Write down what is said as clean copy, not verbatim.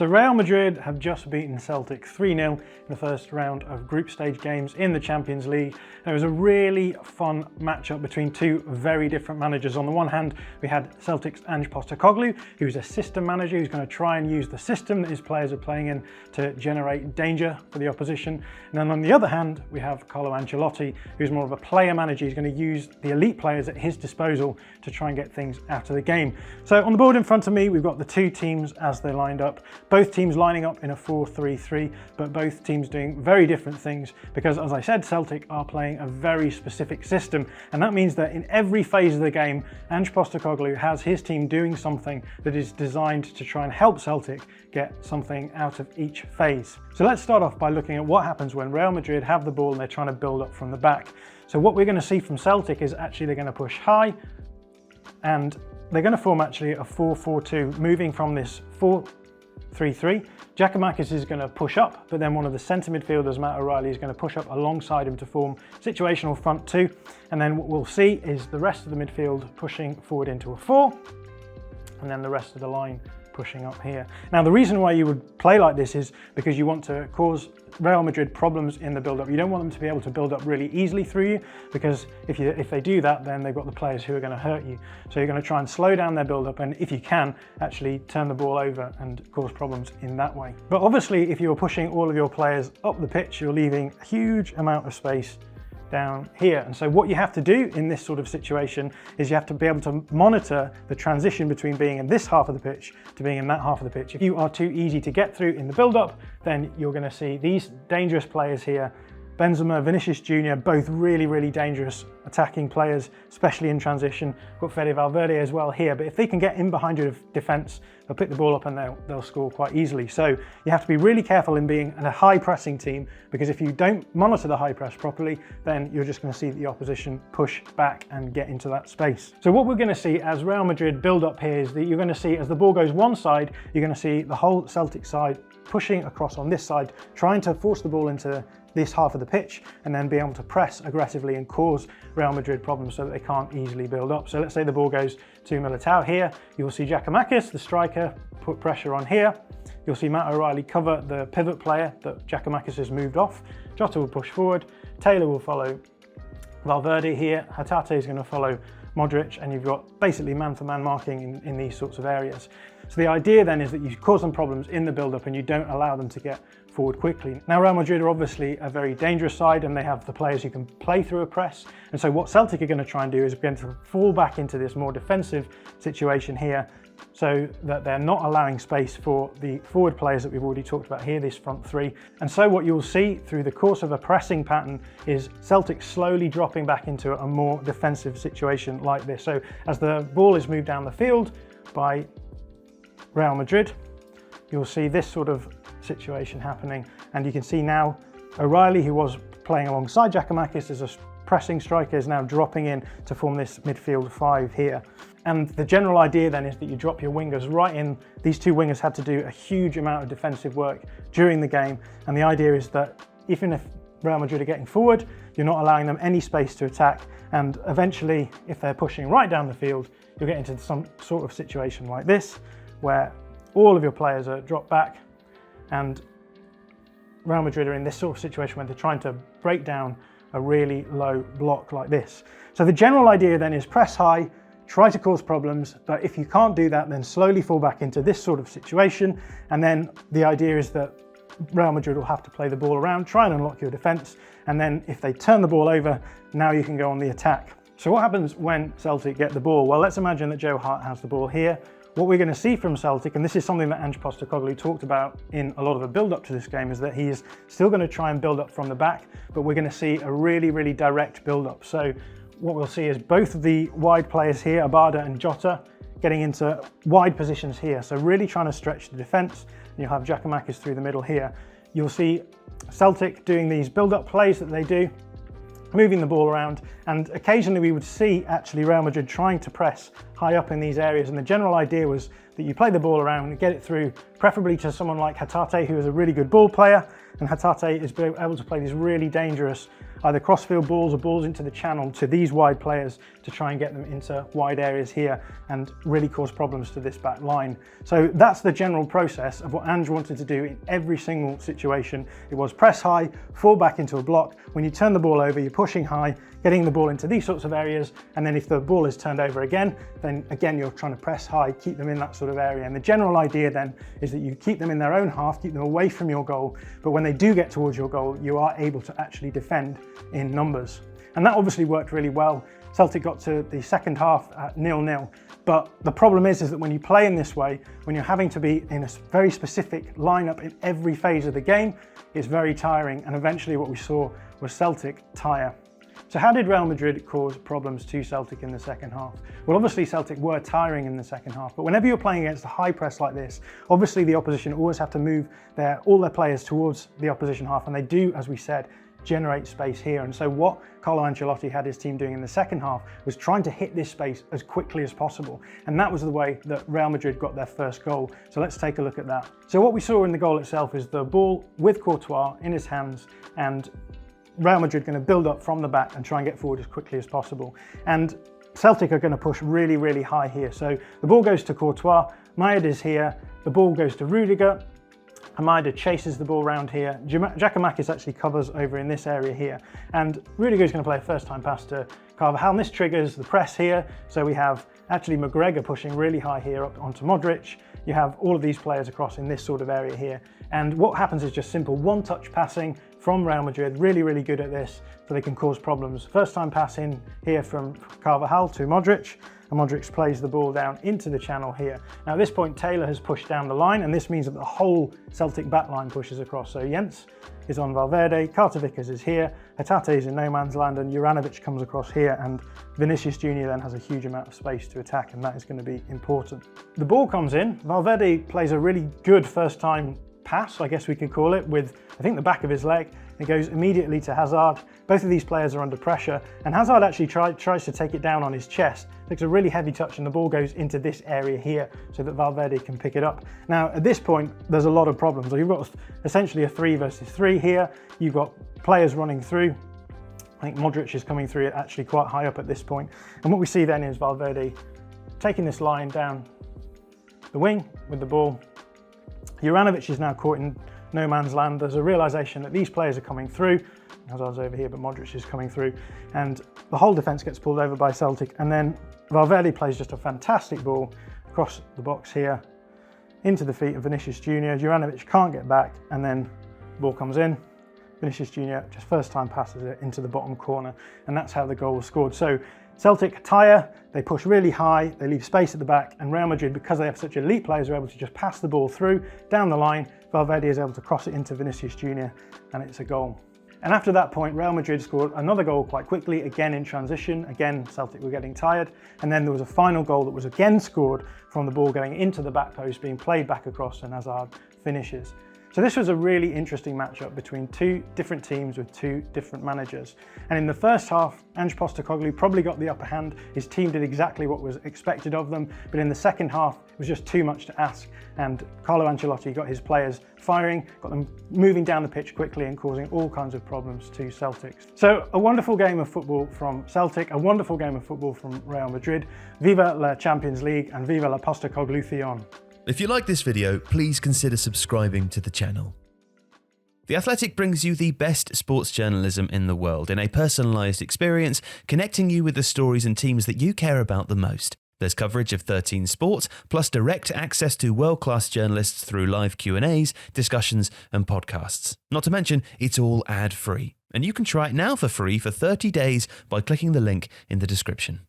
So Real Madrid have just beaten Celtic 3-0 in the first round of group stage games in the Champions League. And it was a really fun matchup between two very different managers. On the one hand, we had Celtic's Ange Postecoglou, who's a system manager who's going to try and use the system that his players are playing in to generate danger for the opposition. And then on the other hand, we have Carlo Ancelotti, who's more of a player manager. He's going to use the elite players at his disposal to try and get things out of the game. So on the board in front of me, we've got the two teams as they lined up. Both teams lining up in a 4-3-3, but both teams doing very different things because, as I said, Celtic are playing a very specific system, and that means that in every phase of the game, Ange Postecoglou has his team doing something that is designed to try and help Celtic get something out of each phase. So let's start off by looking at what happens when Real Madrid have the ball and they're trying to build up from the back. So what we're going to see from Celtic is actually they're going to push high, and they're going to form actually a 4-4-2, moving from this 4-3-3. Giakoumakis is going to push up, but then one of the centre midfielders, Matt O'Reilly, is going to push up alongside him to form situational front two. And then what we'll see is the rest of the midfield pushing forward into a 4, and then the rest of the line pushing up here. Now, the reason why you would play like this is because you want to cause Real Madrid problems in the build-up. You don't want them to be able to build up really easily through you, because if they do that, then they've got the players who are going to hurt you. So you're going to try and slow down their build-up, and if you can, actually turn the ball over and cause problems in that way. But obviously, if you're pushing all of your players up the pitch, you're leaving a huge amount of space down here. And so what you have to do in this sort of situation is you have to be able to monitor the transition between being in this half of the pitch to being in that half of the pitch. If you are too easy to get through in the build-up, then you're going to see these dangerous players here. Benzema, Vinicius Jr., both really, really dangerous attacking players, especially in transition. Got Fede Valverde as well here, but if they can get in behind your defence, they'll pick the ball up and they'll score quite easily. So you have to be really careful in being a high pressing team, because if you don't monitor the high press properly, then you're just going to see the opposition push back and get into that space. So what we're going to see as Real Madrid build up here is that you're going to see, as the ball goes one side, you're going to see the whole Celtic side pushing across on this side, trying to force the ball into this half of the pitch, and then be able to press aggressively and cause Real Madrid problems so that they can't easily build up. So let's say the ball goes to Militao here. You'll see Giakoumakis, the striker, put pressure on here. You'll see Matt O'Reilly cover the pivot player that Giakoumakis has moved off. Jota will push forward. Taylor will follow Valverde here. Hatate is going to follow Modric, and you've got basically man-for-man marking in these sorts of areas. So the idea then is that you cause them problems in the build-up and you don't allow them to get forward quickly. Now, Real Madrid are obviously a very dangerous side, and they have the players who can play through a press. And so what Celtic are going to try and do is begin to fall back into this more defensive situation here, so that they're not allowing space for the forward players that we've already talked about here, this front three. And so what you'll see through the course of a pressing pattern is Celtic slowly dropping back into a more defensive situation like this. So as the ball is moved down the field by Real Madrid, you'll see this sort of situation happening, and you can see now O'Reilly, who was playing alongside Giakoumakis as a pressing striker, is now dropping in to form this midfield five here. And the general idea then is that you drop your wingers right in. These two wingers had to do a huge amount of defensive work during the game, and the idea is that even if Real Madrid are getting forward, you're not allowing them any space to attack, and eventually, if they're pushing right down the field, you'll get into some sort of situation like this, where all of your players are dropped back, and Real Madrid are in this sort of situation where they're trying to break down a really low block like this. So the general idea then is press high, try to cause problems, but if you can't do that, then slowly fall back into this sort of situation. And then the idea is that Real Madrid will have to play the ball around, try and unlock your defense, and then if they turn the ball over, now you can go on the attack. So what happens when Celtic get the ball? Well, let's imagine that Joe Hart has the ball here. What we're going to see from Celtic, and this is something that Ange Postecoglou talked about in a lot of the build-up to this game, is that he is still going to try and build up from the back, but we're going to see a really, really direct build-up. So what we'll see is both of the wide players here, Abada and Jota, getting into wide positions here. So really trying to stretch the defence. You'll have Giakoumakis through the middle here. You'll see Celtic doing these build-up plays that they do, moving the ball around, and occasionally we would see actually Real Madrid trying to press high up in these areas, and the general idea was that you play the ball around and get it through, preferably to someone like Hatate, who is a really good ball player, and Hatate is able to play these really dangerous either crossfield balls or balls into the channel to these wide players to try and get them into wide areas here and really cause problems to this back line. So that's the general process of what Ange wanted to do in every single situation. It was press high, fall back into a block. When you turn the ball over, you're pushing high, getting the ball into these sorts of areas, and then if the ball is turned over again, then again you're trying to press high, keep them in that sort of area. And the general idea then is that you keep them in their own half, keep them away from your goal, but when they do get towards your goal, you are able to actually defend in numbers. And that obviously worked really well. Celtic got to the second half at 0-0, but the problem is that when you play in this way, when you're having to be in a very specific lineup in every phase of the game, it's very tiring, and eventually what we saw was Celtic tire. So how did Real Madrid cause problems to Celtic in the second half? Well, obviously Celtic were tiring in the second half, but whenever you're playing against a high press like this, obviously the opposition always have to move all their players towards the opposition half, and they do, as we said, generate space here. And so what Carlo Ancelotti had his team doing in the second half was trying to hit this space as quickly as possible. And that was the way that Real Madrid got their first goal. So let's take a look at that. So what we saw in the goal itself is the ball with Courtois in his hands, and Real Madrid going to build up from the back and try and get forward as quickly as possible. And Celtic are going to push really, really high here. So the ball goes to Courtois, Maeda's here, the ball goes to Rudiger, Maeda chases the ball around here. Giakoumakis actually covers over in this area here. And Rudiger's going to play a first-time pass to Carvajal, and this triggers the press here. So we have actually McGregor pushing really high here up onto Modric. You have all of these players across in this sort of area here. And what happens is just simple one-touch passing from Real Madrid, really, really good at this, so they can cause problems. First-time pass in here from Carvajal to Modric, and Modric plays the ball down into the channel here. Now at this point, Taylor has pushed down the line, and this means that the whole Celtic back line pushes across. So Jens is on Valverde, Carter-Vickers is here, Hatate is in no man's land, and Juranovic comes across here, and Vinicius Jr. then has a huge amount of space to attack, and that is going to be important. The ball comes in, Valverde plays a really good first-time pass, I guess we could call it, with I think the back of his leg. It goes immediately to Hazard. Both of these players are under pressure, and Hazard actually tries to take it down on his chest. Takes a really heavy touch, and the ball goes into this area here so that Valverde can pick it up. Now at this point there's a lot of problems. You've got essentially a 3 versus 3 here. You've got players running through. I think Modric is coming through actually quite high up at this point. And what we see then is Valverde taking this line down the wing with the ball. Juranovic is now caught in no man's land. There's a realization that these players are coming through. Hazard's over here, but Modric is coming through, and the whole defence gets pulled over by Celtic, and then Valverde plays just a fantastic ball across the box here into the feet of Vinicius Jr. Juranovic can't get back, and then the ball comes in. Vinicius Jr. just first time passes it into the bottom corner, and that's how the goal was scored. So Celtic tire, they push really high, they leave space at the back, and Real Madrid, because they have such elite players, are able to just pass the ball through, down the line. Valverde is able to cross it into Vinicius Jr., and it's a goal. And after that point, Real Madrid scored another goal quite quickly, again in transition. Again, Celtic were getting tired. And then there was a final goal that was again scored from the ball going into the back post, being played back across, and Hazard finishes. So this was a really interesting matchup between two different teams with two different managers. And in the first half, Ange Postecoglou probably got the upper hand. His team did exactly what was expected of them. But in the second half, it was just too much to ask. And Carlo Ancelotti got his players firing, got them moving down the pitch quickly and causing all kinds of problems to Celtics. So a wonderful game of football from Celtic, a wonderful game of football from Real Madrid. Viva la Champions League and viva la Postecoglou-Theon. If you like this video, please consider subscribing to the channel. The Athletic brings you the best sports journalism in the world in a personalised experience, connecting you with the stories and teams that you care about the most. There's coverage of 13 sports, plus direct access to world-class journalists through live Q&As, discussions and podcasts. Not to mention, it's all ad-free. And you can try it now for free for 30 days by clicking the link in the description.